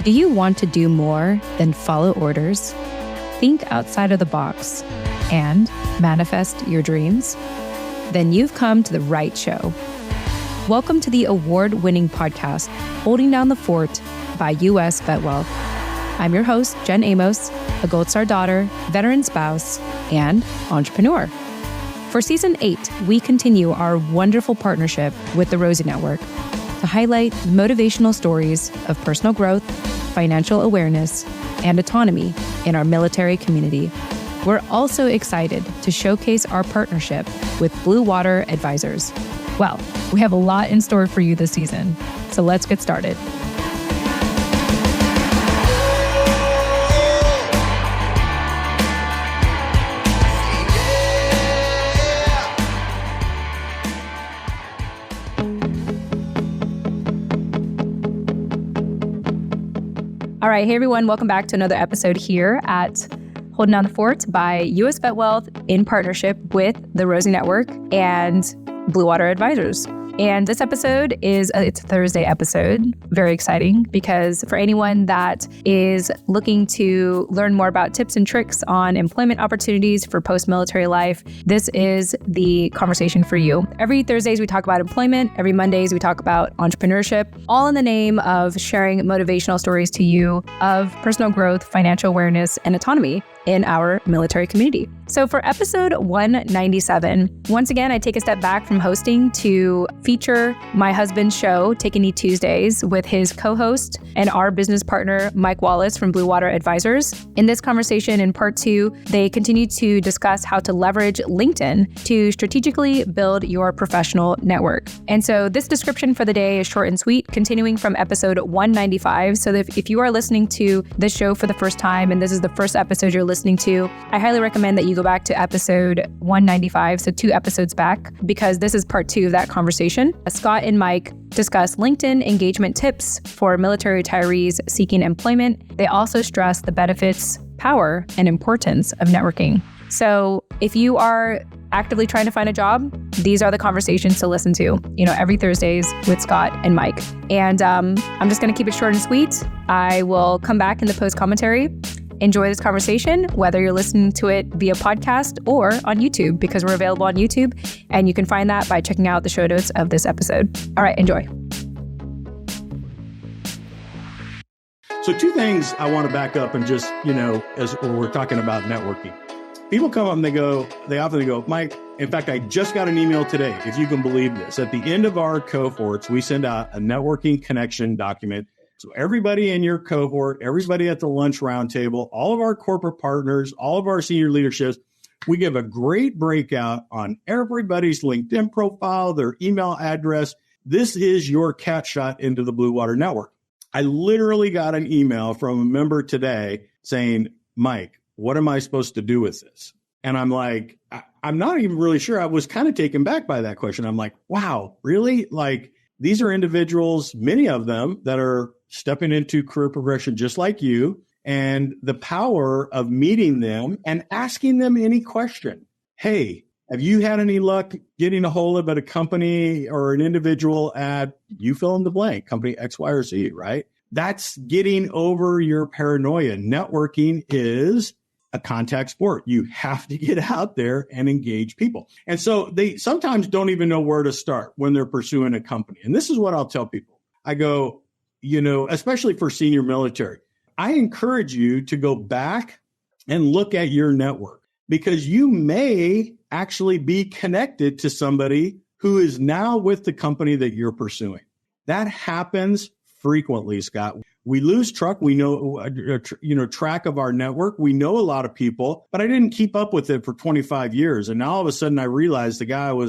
Do you want to do more than follow orders? Think outside of the box and manifest your dreams? Then you've come to the right show. Welcome to the award-winning podcast, Holding Down the Fort by US VetWealth. I'm your host, Jen Amos, a Gold Star daughter, veteran spouse, and entrepreneur. For Season 8, we continue our wonderful partnership with the Rosie Network to highlight motivational stories of personal growth, financial awareness, and autonomy in our military community. We're also excited to showcase our partnership with Blue Water Advisors. Well, we have a lot in store for you this season, so let's get started. All right, hey everyone, welcome back to another episode here at Holding Down the Fort by US VetWealth in partnership with the Rosie Network and Blue Water Advisors. And this episode it's a Thursday episode. Very exciting because for anyone that is looking to learn more about tips and tricks on employment opportunities for post-military life, this is the conversation for you. Every Thursdays we talk about employment. Every Mondays we talk about entrepreneurship, all in the name of sharing motivational stories to you of personal growth, financial awareness, and autonomy in our military community. So for episode 197, once again, I take a step back from hosting to feature my husband's show, Take a Knee Tuesdays, with his co-host and our business partner, Mike Wallace from Blue Water Advisors. In this conversation, in part 2, they continue to discuss how to leverage LinkedIn to strategically build your professional network. And so this description for the day is short and sweet, continuing from episode 195. So if you are listening to this show for the first time and this is the first episode you're listening to, I highly recommend that you go back to episode 195, so 2 episodes back, because this is part 2 of that conversation. Scott and Mike discuss LinkedIn engagement tips for military retirees seeking employment. They also stress the benefits, power, and importance of networking. So if you are actively trying to find a job, these are the conversations to listen to, every Thursdays with Scott and Mike. And I'm just going to keep it short and sweet. I will come back in the post commentary. Enjoy this conversation, whether you're listening to it via podcast or on YouTube, because we're available on YouTube, and you can find that by checking out the show notes of this episode. All right, enjoy. So 2 things I want to back up and just, as we're talking about networking. People come up and they often go, Mike, in fact, I just got an email today, if you can believe this. At the end of our cohorts, we send out a networking connection document. So everybody in your cohort, everybody at the lunch roundtable, all of our corporate partners, all of our senior leaderships, we give a great breakout on everybody's LinkedIn profile, their email address. This is your cat shot into the Blue Water Network. I literally got an email from a member today saying, Mike, what am I supposed to do with this? And I'm like, I'm not even really sure. I was kind of taken back by that question. I'm like, wow, really? Like, these are individuals, many of them, that are stepping into career progression just like you, and the power of meeting them and asking them any question. Hey, have you had any luck getting a hold of a company or an individual at, you fill in the blank, company X, Y, or Z, right? That's getting over your paranoia. Networking is a contact sport. You have to get out there and engage people. And so they sometimes don't even know where to start when they're pursuing a company. And this is what I'll tell people. I go, especially for senior military, I encourage you to go back and look at your network, because you may actually be connected to somebody who is now with the company that you're pursuing. That happens frequently, Scott. We lose track. We know, track of our network. We know a lot of people, but I didn't keep up with it for 25 years. And now all of a sudden I realized the guy I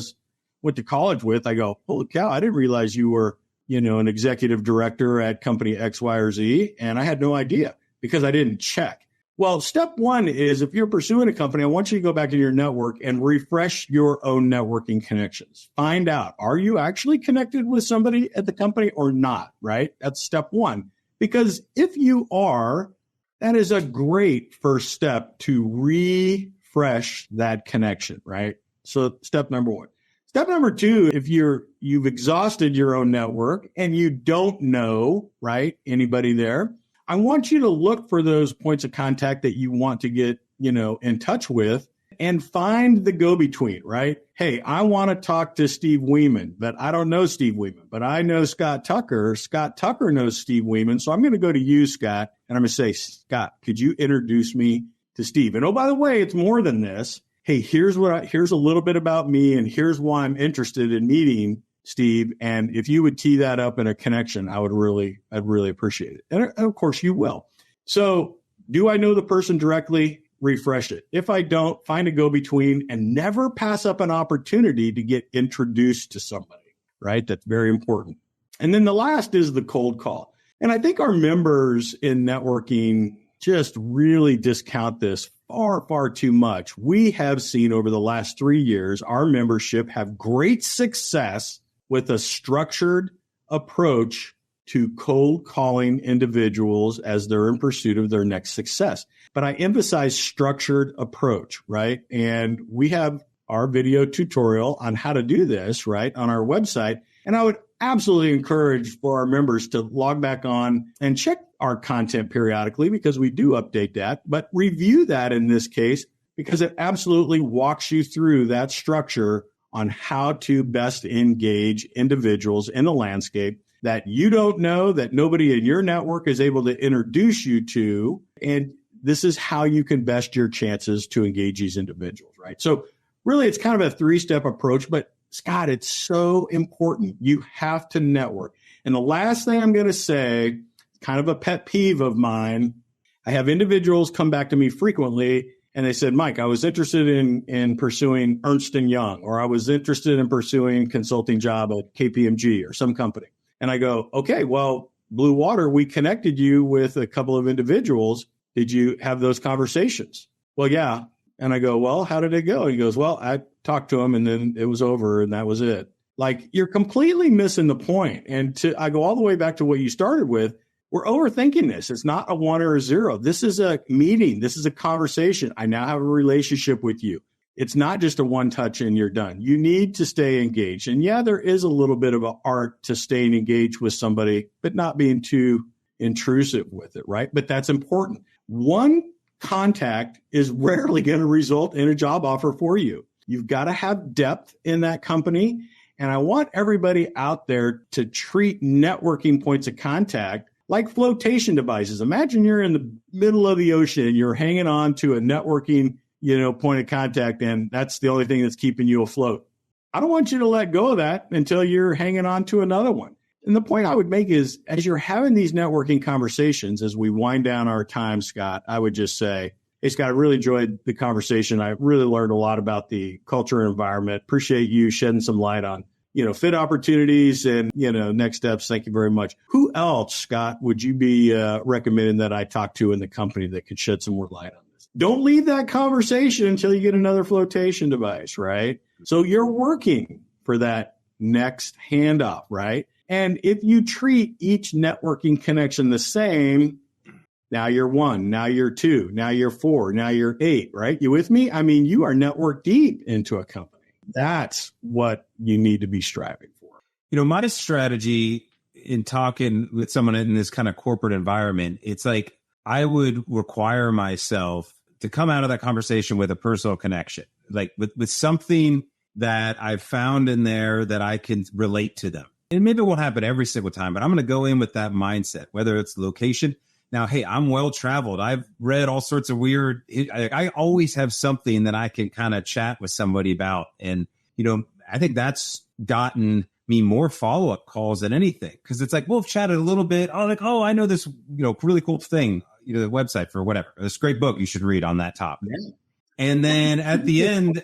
went to college with, I go, holy cow, I didn't realize you were, an executive director at company X, Y, or Z. And I had no idea because I didn't check. Well, step 1 is, if you're pursuing a company, I want you to go back in your network and refresh your own networking connections. Find out, are you actually connected with somebody at the company or not, right? That's step 1. Because if you are, that is a great first step to refresh that connection, right? So step number 1. Step number 2, if you've exhausted your own network and you don't know, right, anybody there, I want you to look for those points of contact that you want to get, in touch with and find the go-between, right? Hey, I want to talk to Steve Weeman, but I don't know Steve Weeman, but I know Scott Tucker. Scott Tucker knows Steve Weeman. So I'm going to go to you, Scott, and I'm going to say, Scott, could you introduce me to Steve? And oh, by the way, it's more than this. Hey, here's a little bit about me, and here's why I'm interested in meeting Steve. And if you would tee that up in a connection, I'd really appreciate it. And of course you will. So do I know the person directly? Refresh it. If I don't, find a go-between and never pass up an opportunity to get introduced to somebody, right? That's very important. And then the last is the cold call. And I think our members in networking just really discount this far, far too much. We have seen over the last 3 years, our membership have great success with a structured approach to cold calling individuals as they're in pursuit of their next success. But I emphasize structured approach, right? And we have our video tutorial on how to do this, right, on our website. And I would absolutely encourage for our members to log back on and check our content periodically, because we do update that, but review that in this case, because it absolutely walks you through that structure on how to best engage individuals in the landscape that you don't know, that nobody in your network is able to introduce you to. And this is how you can best your chances to engage these individuals, right? So really, it's kind of a 3-step approach, but Scott, it's so important. You have to network. And the last thing I'm going to say, kind of a pet peeve of mine, I have individuals come back to me frequently and they said, Mike, I was interested in pursuing Ernst & Young, or I was interested in pursuing consulting job at KPMG or some company. And I go, okay, well, Blue Water, we connected you with a couple of individuals. Did you have those conversations? Well, yeah. And I go, well, how did it go? He goes, well, I talked to him and then it was over and that was it. Like, you're completely missing the point. And I go all the way back to what you started with. We're overthinking this. It's not a 1 or a 0. This is a meeting. This is a conversation. I now have a relationship with you. It's not just a one touch and you're done. You need to stay engaged. And yeah, there is a little bit of an art to staying engaged with somebody, but not being too intrusive with it, right? But that's important. One contact is rarely going to result in a job offer for you. You've got to have depth in that company. And I want everybody out there to treat networking points of contact like flotation devices. Imagine you're in the middle of the ocean and you're hanging on to a networking point of contact, and that's the only thing that's keeping you afloat. I don't want you to let go of that until you're hanging on to another one. And the point I would make is, as you're having these networking conversations, as we wind down our time, Scott, I would just say, hey, Scott, I really enjoyed the conversation. I really learned a lot about the culture and environment. Appreciate you shedding some light on, fit opportunities and, next steps. Thank you very much. Who else, Scott, would you be recommending that I talk to in the company that could shed some more light on this? Don't leave that conversation until you get another flotation device, right? So you're working for that next handoff, right? And if you treat each networking connection the same, now you're 1, now you're 2, now you're 4, now you're 8, right? You with me? I mean, you are network deep into a company. That's what you need to be striving for. My strategy in talking with someone in this kind of corporate environment, it's like I would require myself to come out of that conversation with a personal connection, like with something that I've found in there that I can relate to them. And maybe it won't happen every single time, but I'm going to go in with that mindset, whether it's location. Now, hey, I'm well-traveled. I've read all sorts of weird. I always have something that I can kind of chat with somebody about. And, I think that's gotten me more follow-up calls than anything. Because it's like, we've chatted a little bit. Oh, I know this, really cool thing, the website for whatever. This great book you should read on that topic. Yeah. And then at the end,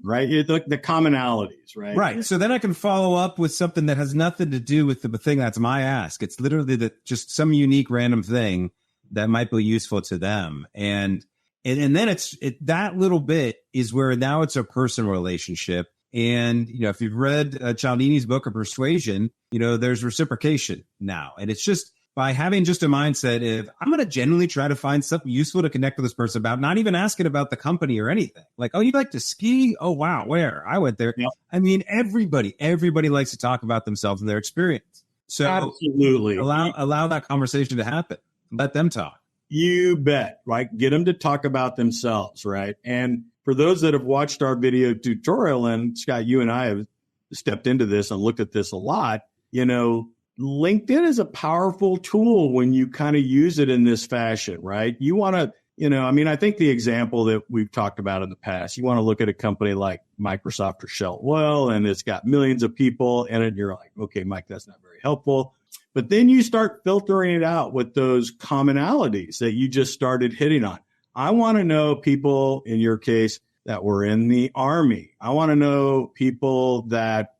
right, the commonalities, right? Right. So then I can follow up with something that has nothing to do with the thing that's my ask. It's literally just some unique random thing that might be useful to them. And then it's that little bit is where now it's a personal relationship. And, if you've read Cialdini's book of Persuasion, there's reciprocation now. And it's just by having just a mindset of, I'm going to genuinely try to find something useful to connect with this person about, not even asking about the company or anything. Like, oh, you'd like to ski? Oh, wow. Where? I went there. Yep. I mean, everybody likes to talk about themselves and their experience. So absolutely allow that conversation to happen. Let them talk. You bet, right? Get them to talk about themselves, right? And for those that have watched our video tutorial, and Scott, you and I have stepped into this and looked at this a lot, LinkedIn is a powerful tool when you kind of use it in this fashion, right? You want to, I think the example that we've talked about in the past, you want to look at a company like Microsoft or Shell Oil, and it's got millions of people in it. And you're like, okay, Mike, that's not very helpful. But then you start filtering it out with those commonalities that you just started hitting on. I want to know people, in your case, that were in the Army. I want to know people that,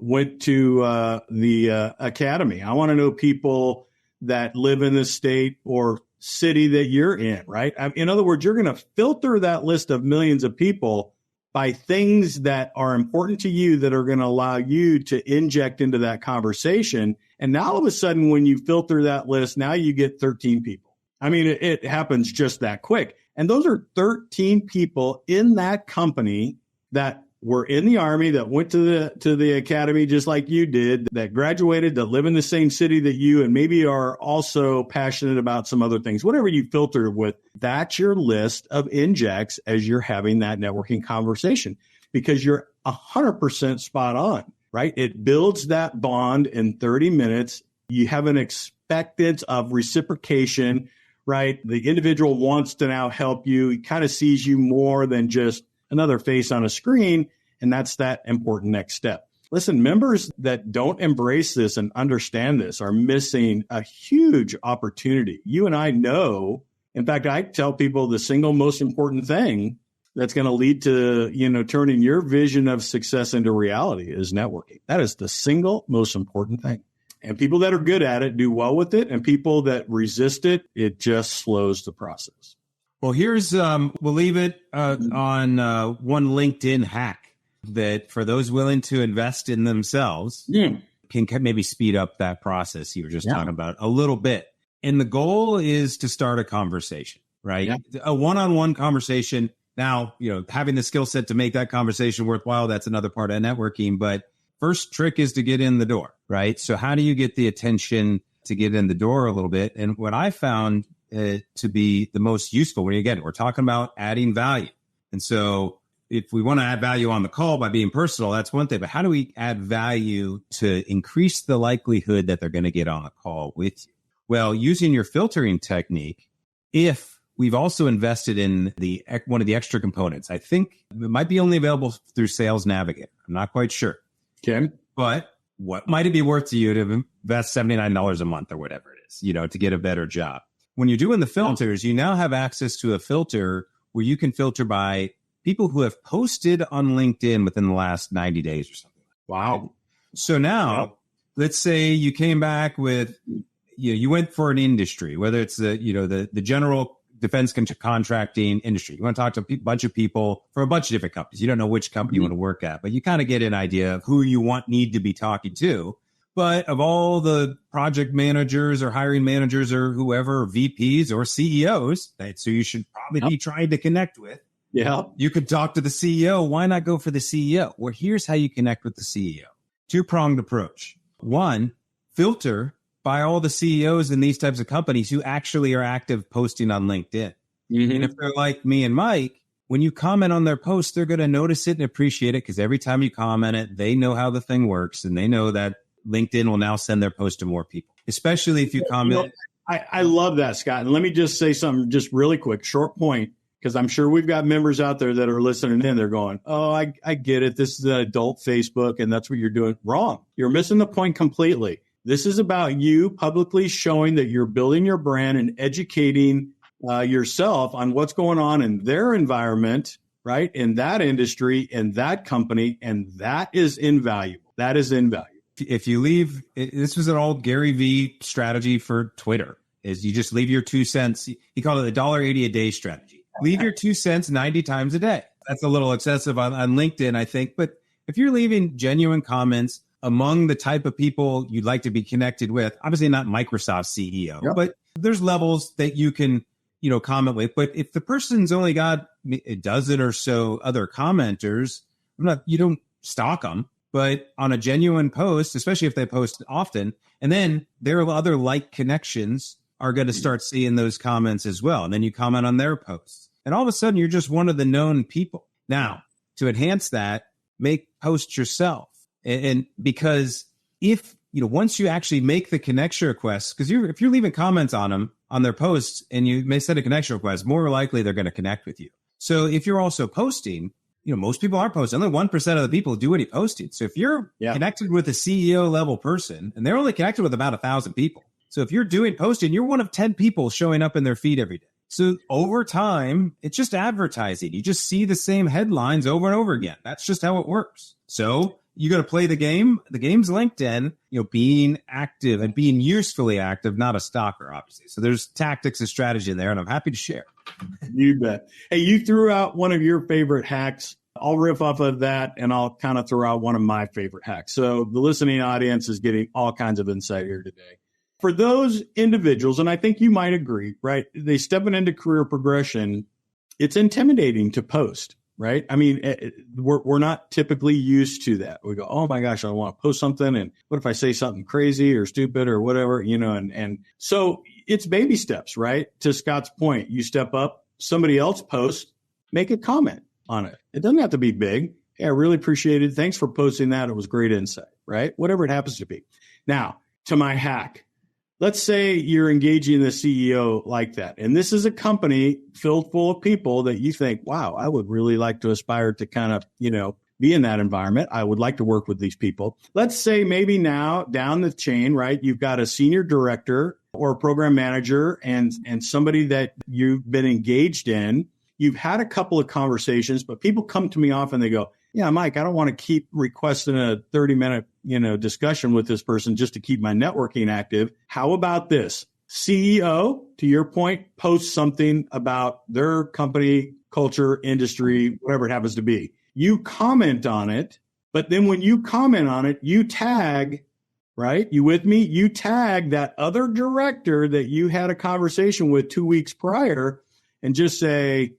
went to the academy. I want to know people that live in the state or city that you're in, right? In other words, you're going to filter that list of millions of people by things that are important to you that are going to allow you to inject into that conversation. And now all of a sudden, when you filter that list, now you get 13 people. I mean, it happens just that quick. And those are 13 people in that company that were in the Army, that went to the academy just like you did, that graduated, that live in the same city that you, and maybe are also passionate about some other things. Whatever you filter with, that's your list of injects as you're having that networking conversation, because you're 100% spot on, right? It builds that bond in 30 minutes. You have an expectance of reciprocation, right? The individual wants to now help you. He kind of sees you more than just another face on a screen, and that's that important next step. Listen, members that don't embrace this and understand this are missing a huge opportunity. You and I know, in fact, I tell people the single most important thing that's going to lead to, turning your vision of success into reality is networking. That is the single most important thing. And people that are good at it do well with it, and people that resist it, it just slows the process. Well, here's, we'll leave it on one LinkedIn hack that for those willing to invest in themselves can maybe speed up that process you were just talking about a little bit. And the goal is to start a conversation, right? Yeah. A one-on-one conversation. Now, having the skill set to make that conversation worthwhile, that's another part of networking. But first trick is to get in the door, right? So how do you get the attention to get in the door a little bit? And what I found to be the most useful, we're talking about adding value. And so if we want to add value on the call by being personal, that's one thing. But how do we add value to increase the likelihood that they're going to get on a call with you? Well, using your filtering technique, if we've also invested in one of the extra components, I think it might be only available through Sales Navigator. I'm not quite sure. Okay. But what might it be worth to you to invest $79 a month or whatever it is, to get a better job? When you're doing the filters, you now have access to a filter where you can filter by people who have posted on LinkedIn within the last 90 days or something. Wow. So now, let's say you came back with, you went for an industry, whether it's the general defense contracting industry. You want to talk to a bunch of people for a bunch of different companies. You don't know which company you want to work at, but you kind of get an idea of who you need to be talking to. But of all the project managers or hiring managers or whoever, VPs or CEOs, that's who you should probably be trying to connect with. Yeah. You could talk to the CEO. Why not go for the CEO? Well, here's how you connect with the CEO. Two-pronged approach. One, filter by all the CEOs in these types of companies who actually are active posting on LinkedIn. Mm-hmm. And if they're like me and Mike, when you comment on their post, they're going to notice it and appreciate it, because every time you comment it, they know how the thing works, and they know that LinkedIn will now send their post to more people, especially if you comment. I love that, Scott. And let me just say something just really quick, short point, because I'm sure we've got members out there that are listening in. They're going, oh, I get it. This is an adult Facebook, and that's what you're doing. Wrong. You're missing the point completely. This is about you publicly showing that you're building your brand and educating yourself on what's going on in their environment, right? In that industry, in that company, and that is invaluable. That is invaluable. If you leave, this was an old Gary Vee strategy for Twitter, is you just leave your 2 cents. He called it the $1.80 a day strategy. Leave your 2 cents 90 times a day. That's a little excessive on LinkedIn, I think. But if you're leaving genuine comments among the type of people you'd like to be connected with, obviously not Microsoft CEO, but there's levels that you can, comment with. But if the person's only got a dozen or so other commenters, you don't stalk them. But on a genuine post, especially if they post often, and then there are other like connections are going to start seeing those comments as well. And then you comment on their posts. And all of a sudden, you're just one of the known people. Now, to enhance that, make posts yourself. And because if, once you actually make the connection request, because if you're leaving comments on them, on their posts, and you may send a connection request, more likely they're going to connect with you. So if you're also posting, most people aren't posting. Only 1% of the people do any posting. So if you're connected with a CEO level person, and they're only connected with about 1,000 people. So if you're doing posting, you're one of 10 people showing up in their feed every day. So over time, it's just advertising. You just see the same headlines over and over again. That's just how it works. So you got to play the game. The game's LinkedIn, being active and being usefully active, not a stalker, obviously. So there's tactics and strategy in there, and I'm happy to share. You bet. Hey, you threw out one of your favorite hacks. I'll riff off of that, and I'll kind of throw out one of my favorite hacks. So the listening audience is getting all kinds of insight here today. For those individuals, and I think you might agree, right? They stepping into career progression, it's intimidating to post, right? I mean, we're not typically used to that. We go, oh my gosh, I want to post something. And what if I say something crazy or stupid or whatever, and so it's baby steps, right? To Scott's point, you step up, somebody else posts, make a comment on it. It doesn't have to be big. Hey, I really appreciate it. Thanks for posting that. It was great insight, right? Whatever it happens to be. Now, to my hack. Let's say you're engaging the CEO like that. And this is a company filled full of people that you think, wow, I would really like to aspire to kind of, be in that environment. I would like to work with these people. Let's say maybe now down the chain, right? You've got a senior director or a program manager and somebody that you've been engaged in. You've had a couple of conversations, but people come to me often, they go, yeah, Mike, I don't want to keep requesting a 30-minute, discussion with this person just to keep my networking active. How about this? CEO, to your point, posts something about their company, culture, industry, whatever it happens to be. You comment on it, but then when you comment on it, you tag, right? You with me? You tag that other director that you had a conversation with 2 weeks prior and just say,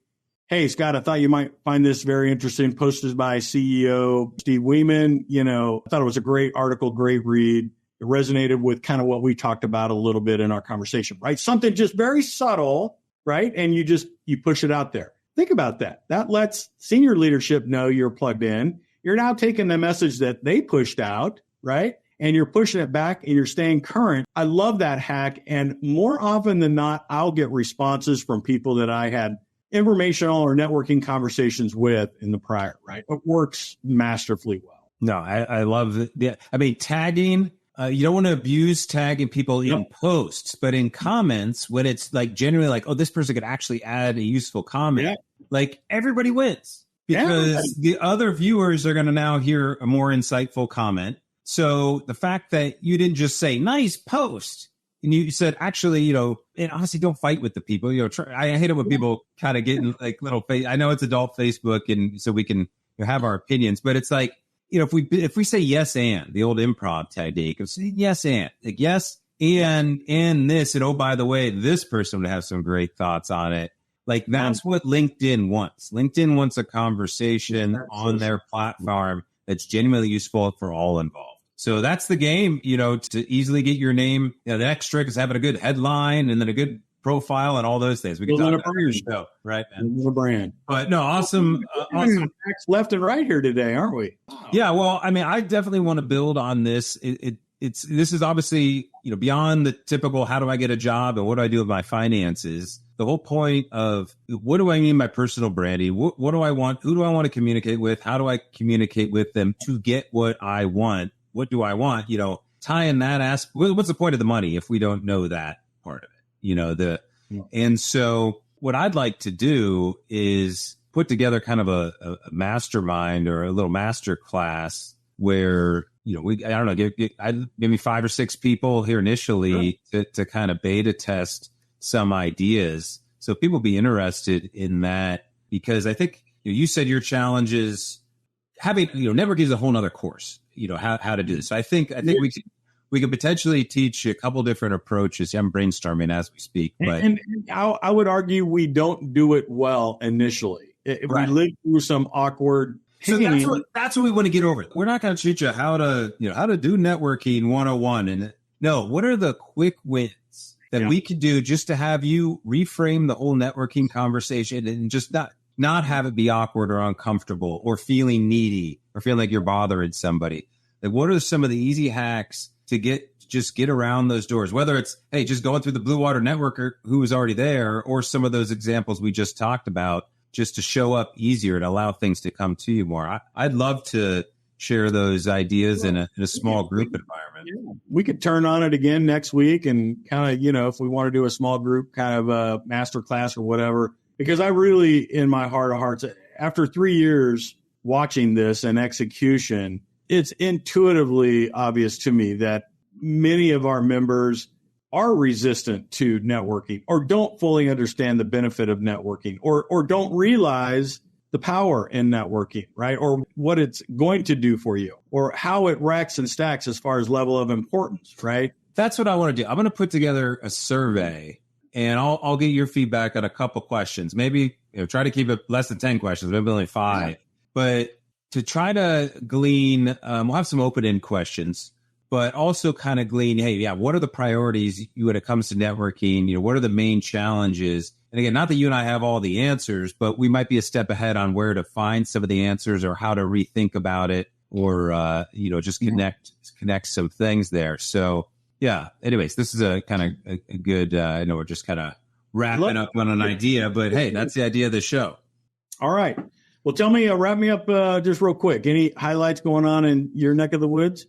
hey, Scott, I thought you might find this very interesting. Posted by CEO Steve Weeman. I thought it was a great article, great read. It resonated with kind of what we talked about a little bit in our conversation, right? Something just very subtle, right? And you push it out there. Think about that. That lets senior leadership know you're plugged in. You're now taking the message that they pushed out, right? And you're pushing it back and you're staying current. I love that hack. And more often than not, I'll get responses from people that I had informational or networking conversations with in the prior, right? It works masterfully well. No, I love it. Yeah. I mean, tagging, you don't want to abuse tagging people in posts, but in comments, when it's like generally like, oh, this person could actually add a useful comment, like everybody wins because the other viewers are going to now hear a more insightful comment. So the fact that you didn't just say, nice post, and you said, actually, and honestly, don't fight with the people. I hate it when people kind of get in like little face. I know it's adult Facebook, and so we can have our opinions, but it's like, if we say yes and the old improv technique of saying yes and like yes and this, and oh by the way, this person would have some great thoughts on it. Like that's what LinkedIn wants. LinkedIn wants a conversation on their platform that's genuinely useful for all involved. So that's the game, to easily get your name. The next trick is having a good headline and then a good profile and all those things. We can talk about your show, right, man? The brand. But no, awesome. Awesome. Left and right here today, aren't we? Wow. Yeah. Well, I mean, I definitely want to build on this. This is obviously, beyond the typical, how do I get a job and what do I do with my finances? The whole point of what do I mean by personal branding? What do I want? Who do I want to communicate with? How do I communicate with them to get what I want? What do I want? Tying that aspect. What's the point of the money if we don't know that part of it? And so what I'd like to do is put together kind of a mastermind or a little master class where, I don't know, give me 5 or 6 people here initially to kind of beta test some ideas. So people be interested in that, because I think you said your challenge is having, networking is a whole nother course, how to do this. So I think we could potentially teach a couple different approaches. I'm brainstorming as we speak, but and I would argue we don't do it well initially. If we live through some awkward. So that's what we want to get over. We're not going to teach you how to do networking 101. And no, what are the quick wins? that we could do just to have you reframe the whole networking conversation and just not have it be awkward or uncomfortable or feeling needy or feeling like you're bothering somebody. Like, what are some of the easy hacks to get around those doors, whether it's, hey, just going through the Blue Water networker who was already there, or some of those examples we just talked about, just to show up easier and allow things to come to you more. I'd love to share those ideas in a small group environment. Yeah. We could turn on it again next week and kind of, if we want to do a small group kind of a master class or whatever, because I really, in my heart of hearts, after 3 years watching this and execution, it's intuitively obvious to me that many of our members are resistant to networking or don't fully understand the benefit of networking or don't realize the power in networking, right? Or what it's going to do for you or how it racks and stacks as far as level of importance, right? That's what I want to do. I'm going to put together a survey and I'll get your feedback on a couple questions. Maybe try to keep it less than 10 questions, maybe only 5. Yeah. But to try to glean, we'll have some open-end questions, but also kind of glean, hey, what are the priorities when it comes to networking? What are the main challenges? And again, not that you and I have all the answers, but we might be a step ahead on where to find some of the answers or how to rethink about it or, just connect some things there. So, anyways, this is a kind of a good, I know we're just kind of wrapping up on an idea, but hey, that's the idea of the show. All right. Well, tell me, wrap me up just real quick. Any highlights going on in your neck of the woods?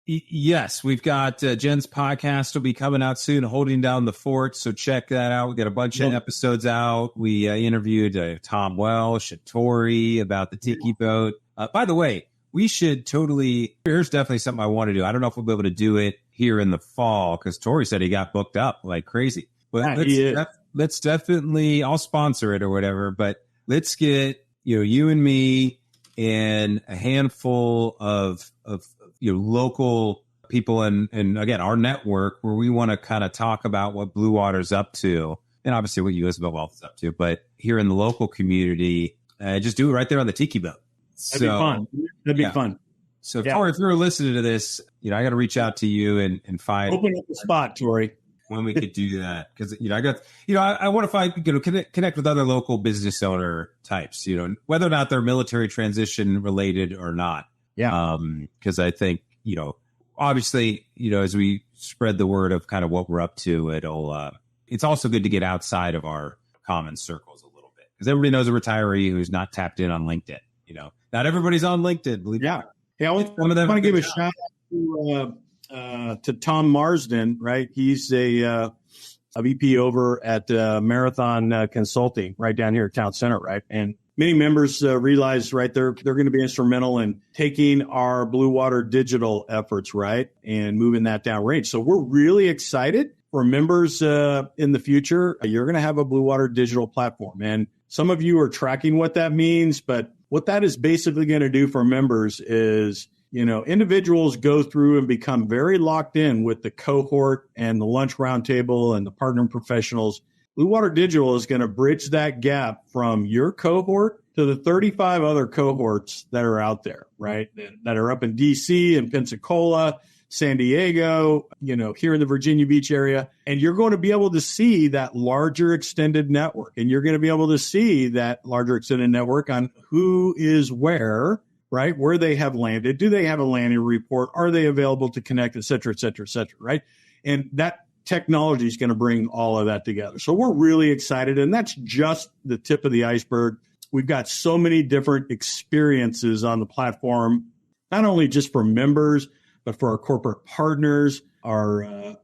Yes, we've got Jen's podcast will be coming out soon, Holding Down the Fort. So check that out. We got a bunch of episodes out. We interviewed Tom Welsh at Tori about the Tiki Boat. By the way, we should here's definitely something I want to do. I don't know if we'll be able to do it here in the fall because Tori said he got booked up like crazy. But let's definitely, I'll sponsor it or whatever, but let's get, you and me and a handful of local people and again, our network where we want to kind of talk about what Blue Water's up to and obviously what US VetWealth is up to, but here in the local community, just do it right there on the Tiki Boat. That'd be fun. That'd be fun. So Tori, if you're listening to this, I got to reach out to you and find open up the spot, Tori, when we could do that. Cause I want to find, connect with other local business owner types, whether or not they're military transition related or not. Yeah. Cause I think, obviously, as we spread the word of kind of what we're up to, it's also good to get outside of our common circles a little bit because everybody knows a retiree who's not tapped in on LinkedIn. Not everybody's on LinkedIn. Believe me. Yeah. I want to give a shout out to Tom Marsden, right? He's a VP over at Marathon Consulting right down here at Town Center, right? And many members realize, right, they're going to be instrumental in taking our Blue Water digital efforts, right, and moving that down range. So we're really excited for members in the future. You're going to have a Blue Water digital platform. And some of you are tracking what that means, but what that is basically going to do for members is, individuals go through and become very locked in with the cohort and the lunch roundtable and the partner professionals. Blue Water Digital is going to bridge that gap from your cohort to the 35 other cohorts that are out there, right? That are up in DC and Pensacola, San Diego, here in the Virginia Beach area. And you're going to be able to see that larger extended network. And you're going to be able to see that larger extended network on who is where, right? Where they have landed. Do they have a landing report? Are they available to connect, et cetera, et cetera, et cetera, right? And that technology is going to bring all of that together. So we're really excited. And that's just the tip of the iceberg. We've got so many different experiences on the platform, not only just for members, but for our corporate partners, our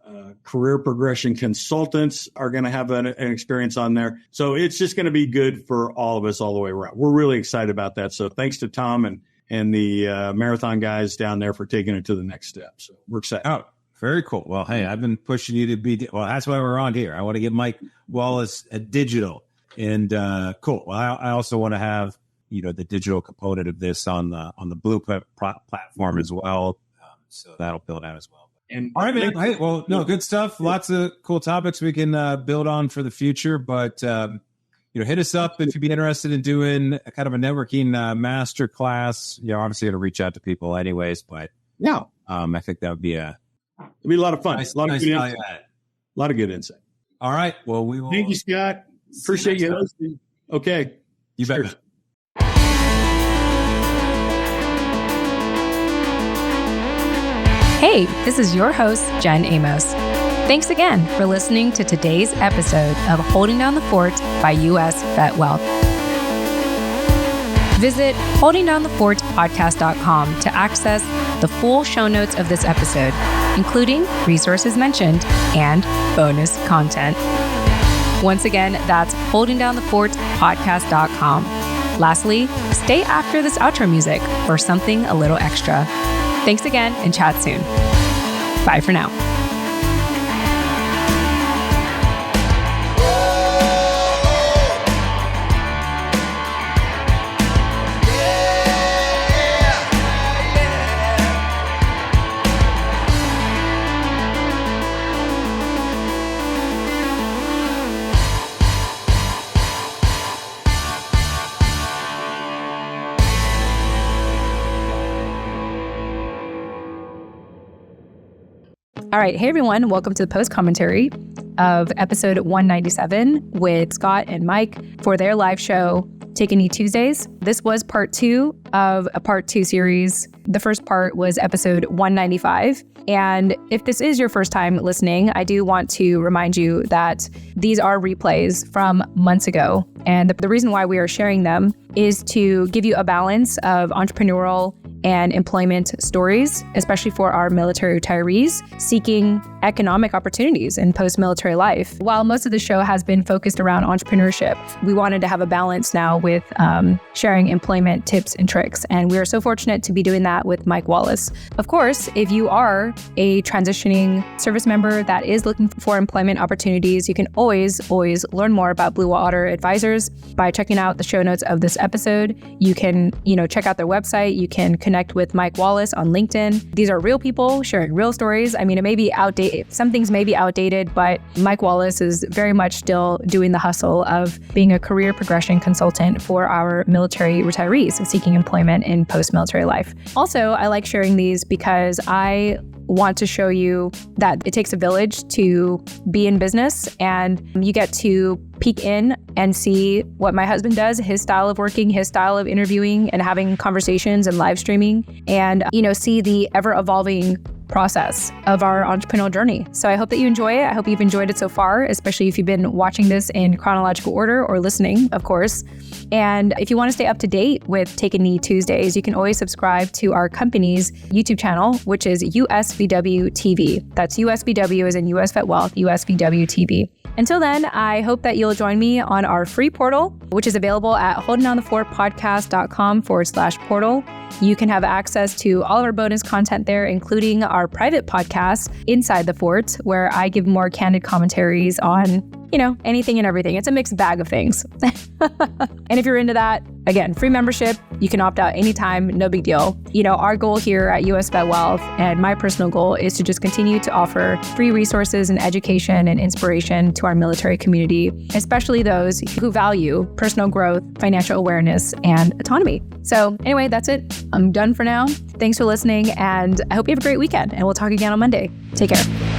career progression consultants are going to have an experience on there. So it's just going to be good for all of us all the way around. We're really excited about that. So thanks to Tom and the Marathon guys down there for taking it to the next step. So we're excited. Oh, very cool. Well, hey, I've been pushing you to be, that's why we're on here. I want to get Mike Wallace a digital and cool. Well, I also want to have, the digital component of this on the Blue platform as well. So that'll build out as well. And all right, man. Hey, well, no, good stuff. Lots of cool topics we can build on for the future. But hit us up if you'd be interested in doing a kind of a networking master class. Obviously, going to reach out to people anyways. But I think that would be it'd be a lot of fun. Nice, a lot nice of good A lot of good insight. All right. Well, we will. Thank you, Scott. Appreciate you hosting. Okay. You bet. Cheers. Hey, this is your host, Jen Amos. Thanks again for listening to today's episode of Holding Down the Fort by US VetWealth. Visit holdingdownthefortpodcast.com to access the full show notes of this episode, including resources mentioned and bonus content. Once again, that's holdingdownthefortpodcast.com. Lastly, stay after this outro music for something a little extra. Thanks again and chat soon. Bye for now. All right. Hey, everyone. Welcome to the post commentary of episode 197 with Scott and Mike for their live show, Take a Knee Tuesdays. This was part 2 of a part 2 series. The first part was episode 195. And if this is your first time listening, I do want to remind you that these are replays from months ago. And the reason why we are sharing them is to give you a balance of entrepreneurial and employment stories, especially for our military retirees seeking economic opportunities in post-military life. While most of the show has been focused around entrepreneurship, we wanted to have a balance now with sharing employment tips and tricks. And we are so fortunate to be doing that with Mike Wallace. Of course, if you are a transitioning service member that is looking for employment opportunities, you can always learn more about Blue Water Advisors by checking out the show notes of this episode. You can, check out their website. You can connect with Mike Wallace on LinkedIn. These are real people sharing real stories. I mean, it may be outdated. Some things may be outdated, but Mike Wallace is very much still doing the hustle of being a career progression consultant for our military retirees seeking employment in post-military life. Also, I like sharing these because I want to show you that it takes a village to be in business, and you get to peek in and see what my husband does, his style of working, his style of interviewing and having conversations and live streaming, and see the ever-evolving process of our entrepreneurial journey. So I hope that you enjoy it. I hope you've enjoyed it so far, especially if you've been watching this in chronological order or listening, of course. And if you want to stay up to date with Take a Knee Tuesdays, you can always subscribe to our company's YouTube channel, which is US VW TV. That's US VW as in US VetWealth, US VW TV. Until then, I hope that you'll join me on our free portal, which is available at holdingdownthefortpodcast.com/portal. You can have access to all of our bonus content there, including our private podcast, Inside the Fort, where I give more candid commentaries on, anything and everything. It's a mixed bag of things. And if you're into that, again, free membership, you can opt out anytime, no big deal. Our goal here at US VetWealth and my personal goal is to just continue to offer free resources and education and inspiration to our military community, especially those who value personal growth, financial awareness, and autonomy. So anyway, that's it. I'm done for now. Thanks for listening, and I hope you have a great weekend, and we'll talk again on Monday. Take care.